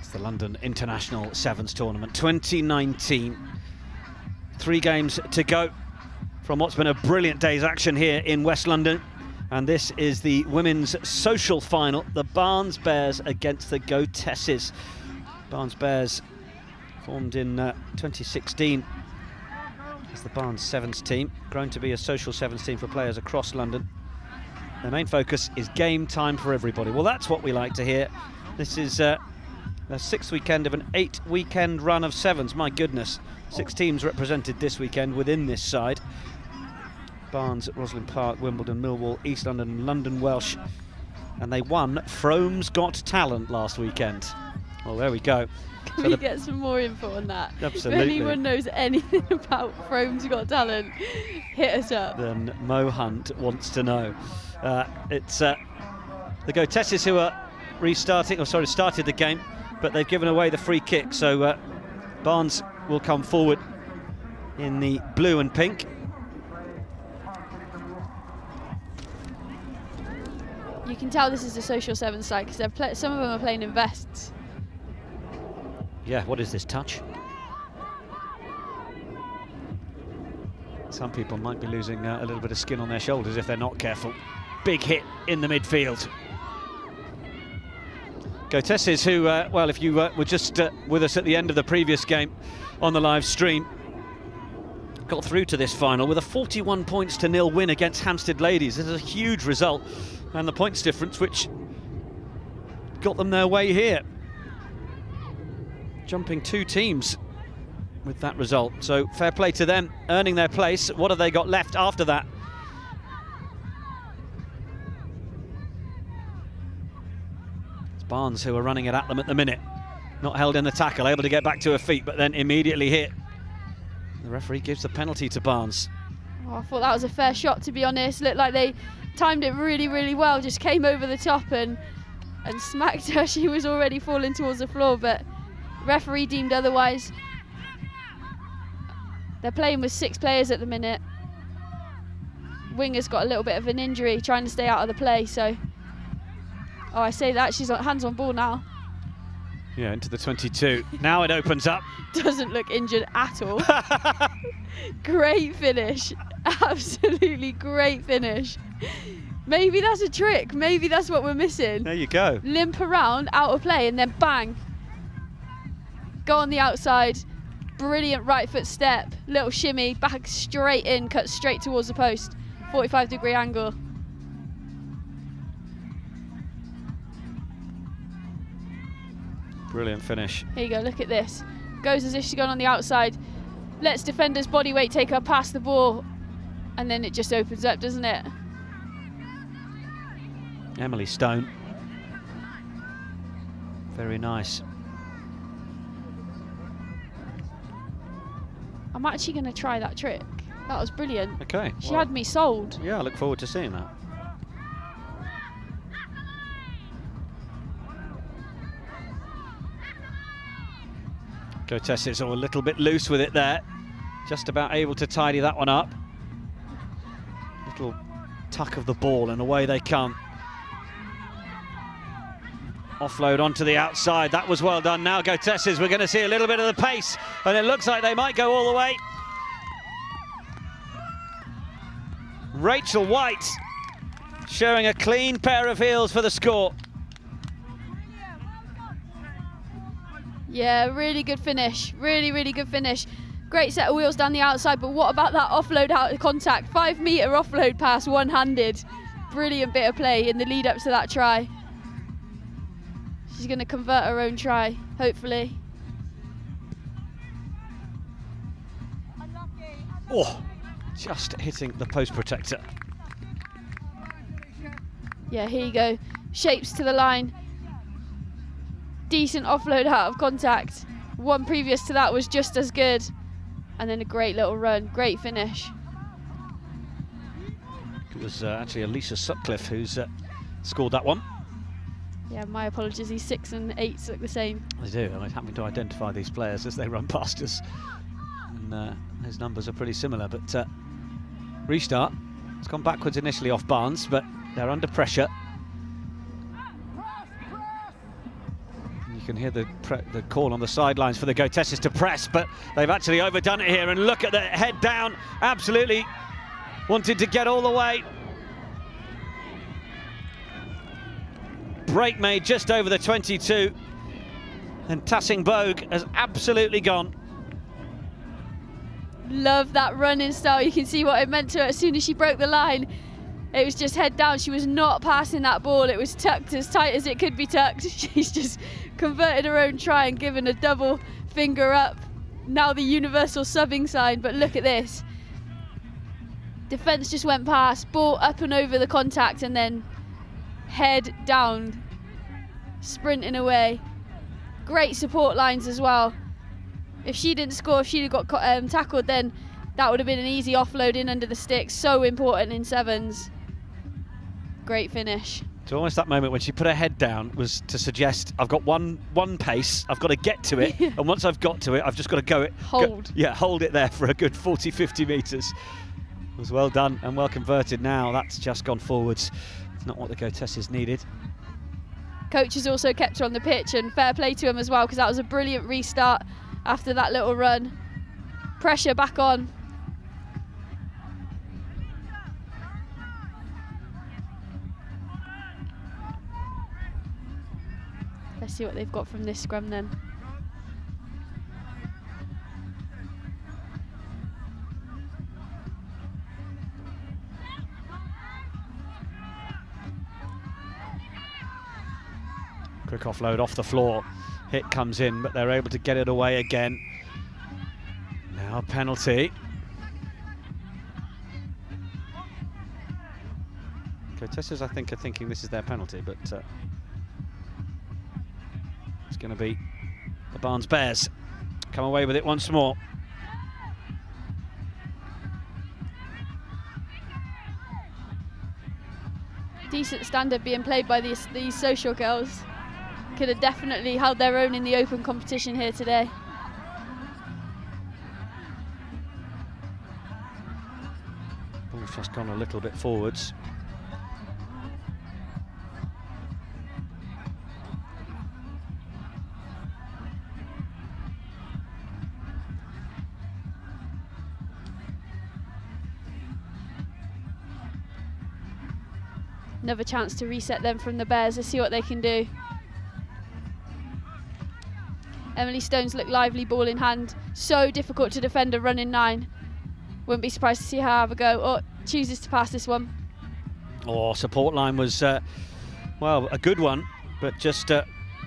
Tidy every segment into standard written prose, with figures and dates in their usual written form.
It's the London International Sevens Tournament 2019. 3 games to go from what's been a brilliant day's action here in West London. And this is the women's social final, the Barnes Bears against the Goatesses. Barnes Bears formed in 2016 as the Barnes Sevens team, grown to be a social sevens team for players across London. Their main focus is game time for everybody. Well, that's what we like to hear. This is the 6th weekend of an 8-weekend run of sevens. My goodness, 6 teams represented this weekend within this side. Barnes, Rosslyn Park, Wimbledon, Millwall, East London and London Welsh. And they won Frome's Got Talent last weekend. Well, there we go. Can we get some more info on that? Absolutely. If anyone knows anything about Frome's Got Talent, hit us up. Then Mo Hunt wants to know. It's the Goatesses who are started the game, but they've given away the free kick. So Barnes will come forward in the blue and pink. You can tell this is a social sevens side because some of them are playing in vests. Yeah, what is this touch? Some people might be losing a little bit of skin on their shoulders if they're not careful. Big hit in the midfield. Goatesses, who, well, if you were just with us at the end of the previous game on the live stream, got through to this final with a 41 points to 0 win against Hampstead Ladies. This is a huge result, and the points difference which got them their way here. Jumping 2 teams with that result. So fair play to them, earning their place. What have they got left after that? It's Barnes who are running it at them at the minute. Not held in the tackle, able to get back to her feet, but then immediately hit. The referee gives the penalty to Barnes. Oh, I thought that was a fair shot, to be honest. Looked like they timed it really, really well. Just came over the top and smacked her. She was already falling towards the floor, but referee deemed otherwise. They're playing with 6 players at the minute. Winger's got a little bit of an injury, trying to stay out of the play, so... Oh, I say that, she's hands on ball now. Yeah, into the 22. Now it opens up. Doesn't look injured at all. Great finish. Absolutely great finish. Maybe that's a trick. Maybe that's what we're missing. There you go. Limp around, out of play, and then bang. Go on the outside. Brilliant right foot step. Little shimmy, back straight in, cut straight towards the post. 45-degree angle. Brilliant finish. Here you go, look at this. Goes as if she's gone on the outside. Lets defender's body weight take her past the ball. And then it just opens up, doesn't it? Emily Stone. Very nice. I'm actually going to try that trick. That was brilliant. Okay. She had me sold. Yeah, I look forward to seeing that. Goatesses are a little bit loose with it there. Just about able to tidy that one up. Little tuck of the ball and away they come. Offload onto the outside. That was well done. Now Goatesses, we're going to see a little bit of the pace, and it looks like they might go all the way. Rachel White showing a clean pair of heels for the score. Yeah, really good finish. Really, really good finish. Great set of wheels down the outside, but what about that offload out of contact? 5-metre offload pass, one-handed. Brilliant bit of play in the lead up to that try. She's going to convert her own try, hopefully. Oh, just hitting the post protector. Yeah, here you go. Shapes to the line. Decent offload out of contact. One previous to that was just as good. And then a great little run, great finish. It was actually Alicia Sutcliffe who's scored that one. Yeah, my apologies, these 6 and 8s look the same. They do, and I happen to identify these players as they run past us. And those numbers are pretty similar, but restart. It's gone backwards initially off Barnes, but they're under pressure. can hear the call on the sidelines for the Goatesses to press, but they've actually overdone it here, and look at the head down, absolutely wanted to get all the way. Break made just over the 22, and Tassing Bogue has absolutely gone. Love that running style. You can see what it meant to her as soon as she broke the line. It was just head down. She was not passing that ball. It was tucked as tight as it could be tucked. She's just converted her own try and given a double finger up. Now the universal subbing sign, but look at this. Defence just went past, ball up and over the contact, and then head down, sprinting away. Great support lines as well. If she didn't score, if she'd have got tackled, then that would have been an easy offload in under the sticks. So important in sevens. Great finish. It's almost that moment when she put her head down was to suggest, I've got one pace, I've got to get to it, and once I've got to it, I've just got to go it. Hold. Hold it there for a good 40, 50 metres. It was well done and well converted. Now that's just gone forwards. It's not what the Goatesses needed. Coach has also kept her on the pitch, and fair play to him as well, because that was a brilliant restart after that little run. Pressure back on. Let's see what they've got from this scrum then. Quick offload off the floor. Hit comes in, but they're able to get it away again. Now a penalty. Goatesses, I think, are thinking this is their penalty, but it's going to be the Barnes Bears come away with it once more. Decent standard being played by these social girls. Could have definitely held their own in the open competition here today. Ball's just gone a little bit forwards. Another chance to reset them from the Bears. Let's see what they can do. Emily Stones look lively, ball in hand. So difficult to defend a running 9. Wouldn't be surprised to see her have a go. Oh, chooses to pass this one. Oh, support line was, well, a good one, but just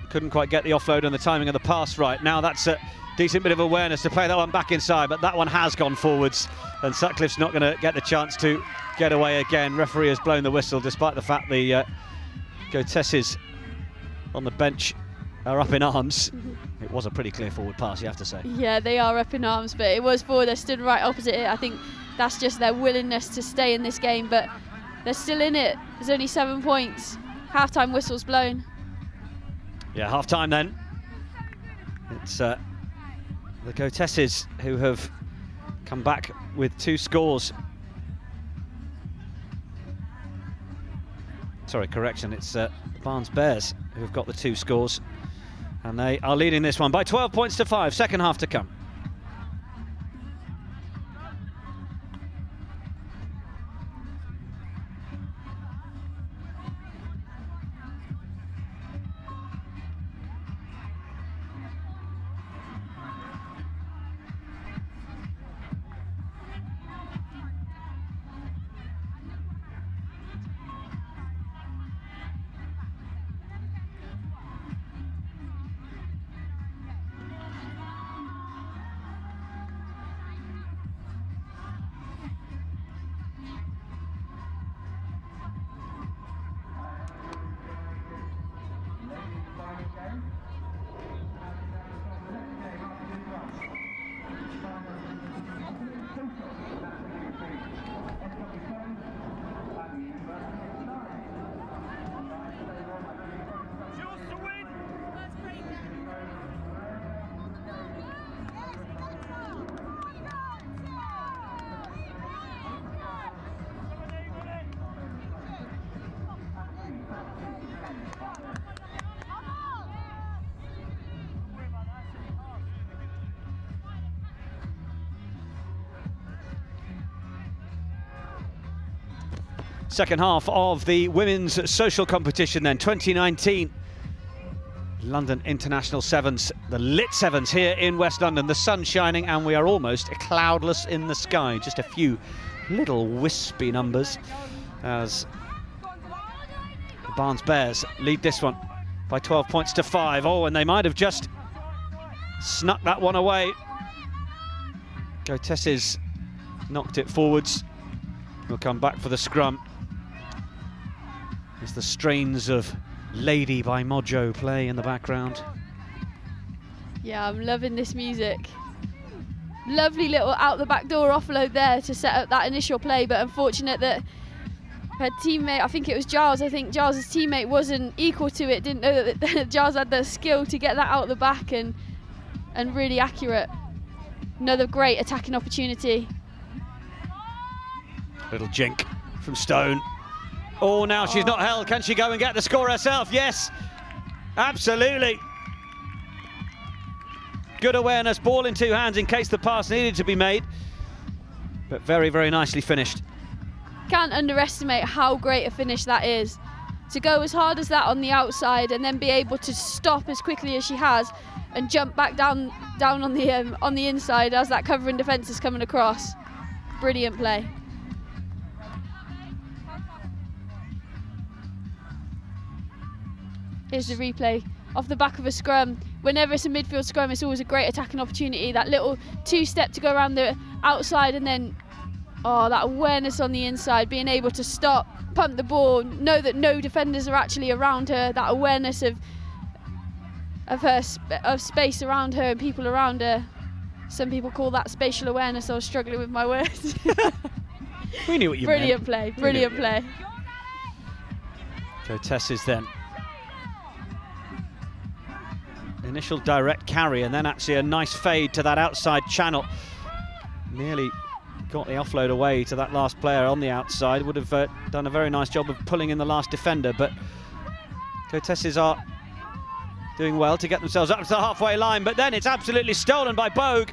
couldn't quite get the offload and the timing of the pass right. Now that's a decent bit of awareness to play that one back inside, but that one has gone forwards, and Sutcliffe's not going to get the chance to get away again. Referee has blown the whistle, despite the fact the Goatesses on the bench are up in arms. It was a pretty clear forward pass, you have to say. Yeah, they are up in arms, but it was forward. They stood right opposite it. I think that's just their willingness to stay in this game, but they're still in it. There's only 7 points. Half-time whistle's blown. Yeah, half-time then. It's the Goatesses who have come back with 2 scores. Sorry, correction, it's the Barnes Bears who have got the 2 scores. And they are leading this one by 12 points to 5. Second half to come. Second half of the women's social competition then, 2019 London International Sevens, the LIT7s here in West London. The sun's shining and we are almost cloudless in the sky. Just a few little wispy numbers as the Barnes Bears lead this one by 12 points to 5. Oh, and they might have just snuck that one away. Goatesses knocked it forwards. We'll come back for the scrum. As the strains of Lady by Mojo play in the background. Yeah, I'm loving this music. Lovely little out the back door offload there to set up that initial play, but unfortunate that her teammate, I think it was Giles, I think Giles' teammate wasn't equal to it, didn't know that Giles had the skill to get that out the back and really accurate. Another great attacking opportunity. Little jink from Stone. Oh, now she's not held. Can she go and get the score herself? Yes, absolutely. Good awareness, ball in two hands in case the pass needed to be made. But very, very nicely finished. Can't underestimate how great a finish that is. To go as hard as that on the outside and then be able to stop as quickly as she has and jump back down on the inside as that covering defence is coming across. Brilliant play. Here's the replay off the back of a scrum. Whenever it's a midfield scrum, it's always a great attacking opportunity. That little two-step to go around the outside and then, that awareness on the inside, being able to stop, pump the ball, know that no defenders are actually around her, that awareness of space around her and people around her. Some people call that spatial awareness. I was struggling with my words. We knew what you meant. Brilliant play. Goatesses then. Initial direct carry and then actually a nice fade to that outside channel. Nearly got the offload away to that last player on the outside. Would have done a very nice job of pulling in the last defender, but Goatesses are doing well to get themselves up to the halfway line, but then it's absolutely stolen by Bogue,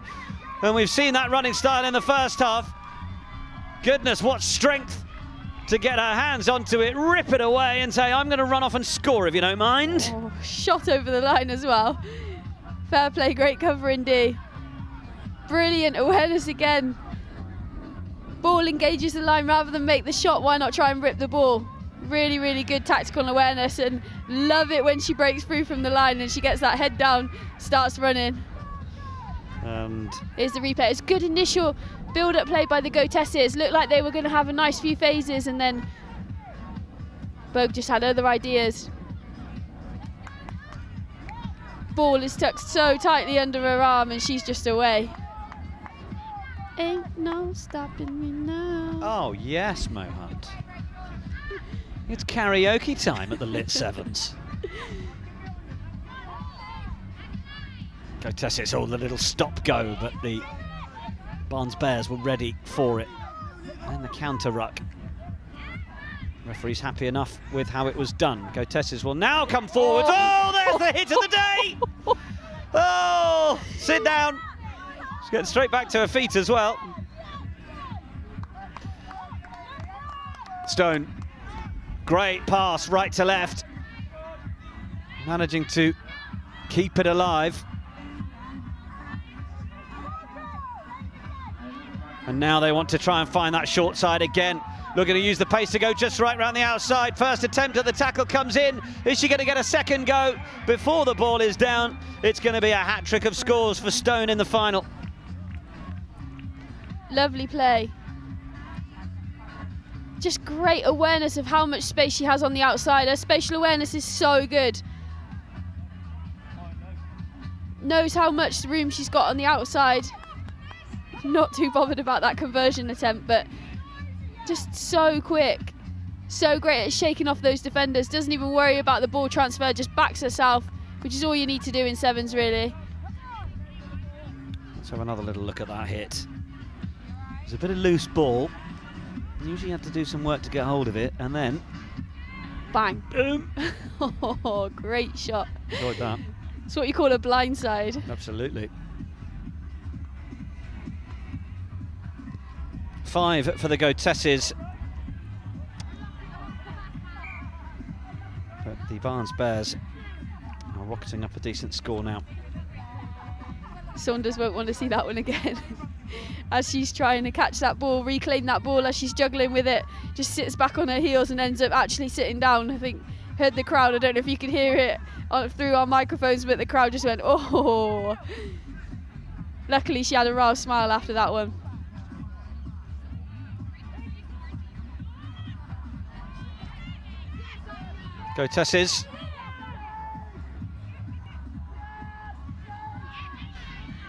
and we've seen that running style in the first half. Goodness, what strength to get her hands onto it, rip it away and say, I'm going to run off and score if you don't mind. Oh, shot over the line as well. Fair play, great cover indeed. Brilliant awareness again. Ball engages the line rather than make the shot, why not try and rip the ball? Really, really good tactical awareness, and love it when she breaks through from the line and she gets that head down, starts running. And here's the replay. It's good initial build-up play by the Goatesses. Looked like they were going to have a nice few phases, and then Bogue just had other ideas. Ball is tucked so tightly under her arm and she's just away. Ain't no stopping me now. Oh yes, Mohand. It's karaoke time at the LIT7s. Goatesses all the little stop-go, but the Barnes Bears were ready for it. And the counter-ruck. Referee's happy enough with how it was done. Goatesses will now come forward. Oh, there's the hit of the day! Oh, sit down. She's getting straight back to her feet as well. Stone, great pass right to left. Managing to keep it alive. And now they want to try and find that short side again. Looking to use the pace to go just right round the outside. First attempt at the tackle comes in. Is she going to get a second go before the ball is down? It's going to be a hat-trick of scores for Stone in the final. Lovely play. Just great awareness of how much space she has on the outside. Her spatial awareness is so good. Knows how much room she's got on the outside. Not too bothered about that conversion attempt, but just so quick. So great at shaking off those defenders. Doesn't even worry about the ball transfer, just backs herself, which is all you need to do in sevens, really. Let's have another little look at that hit. There's a bit of loose ball. Usually you have to do some work to get hold of it, and then bang. Boom. Oh, great shot. Enjoyed that. It's what you call a blindside. Absolutely. 5 for the Goatesses. The Barnes Bears are rocketing up a decent score now. Saunders won't want to see that one again. As she's trying to catch that ball, reclaim that ball, as she's juggling with it, just sits back on her heels and ends up actually sitting down. I think heard the crowd, I don't know if you could hear it through our microphones, but the crowd just went, oh. Luckily she had a roused smile after that one. Goatesses.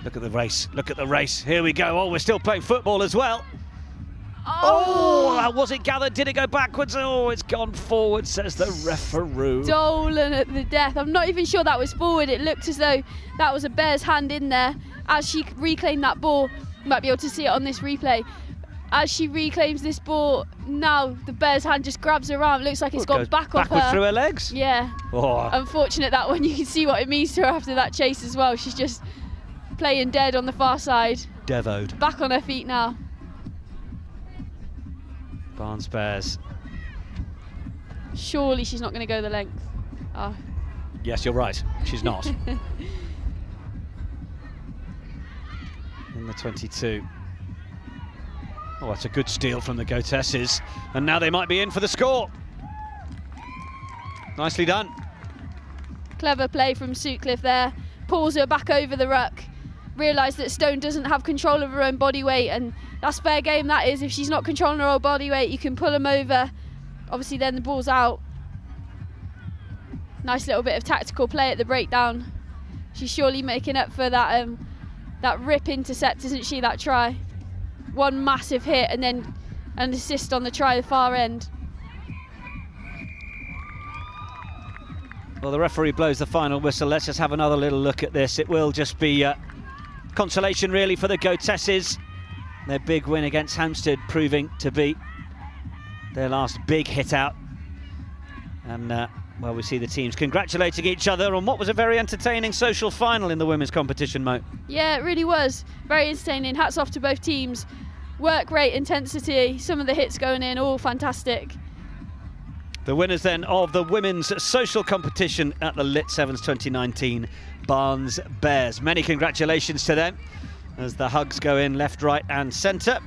Look at the race, look at the race. Here we go. Oh, we're still playing football as well. Oh, was it gathered? Did it go backwards? Oh, it's gone forward, says the referee. Stolen at the death. I'm not even sure that was forward. It looked as though that was a Bear's hand in there. As she reclaimed that ball, you might be able to see it on this replay. As she reclaims this ball, now the Bear's hand just grabs her arm. Looks like it's gone back off her. Backwards through her legs? Yeah. Oh. Unfortunate that one. You can see what it means to her after that chase as well. She's just playing dead on the far side. Devoed. Back on her feet now. Barnes Bears. Surely she's not going to go the length. Oh. Yes, you're right. She's not. In the 22. Oh, that's a good steal from the Goatesses. And now they might be in for the score. Nicely done. Clever play from Sutcliffe there. Pulls her back over the ruck. Realised that Stone doesn't have control of her own body weight, and that's fair game, that is. If she's not controlling her own body weight, you can pull them over. Obviously then the ball's out. Nice little bit of tactical play at the breakdown. She's surely making up for that that rip intercept, isn't she, that try? One massive hit and then an assist on the try at the far end. Well, the referee blows the final whistle. Let's just have another little look at this. It will just be consolation really for the Goatesses. Their big win against Hampstead proving to be their last big hit out. And well, we see the teams congratulating each other on what was a very entertaining social final in the women's competition, Mo. Yeah, it really was. Very entertaining. Hats off to both teams. Work rate, intensity, some of the hits going in, all fantastic. The winners then of the women's social competition at the LIT7s 2019 Barnes Bears. Many congratulations to them as the hugs go in left, right and centre.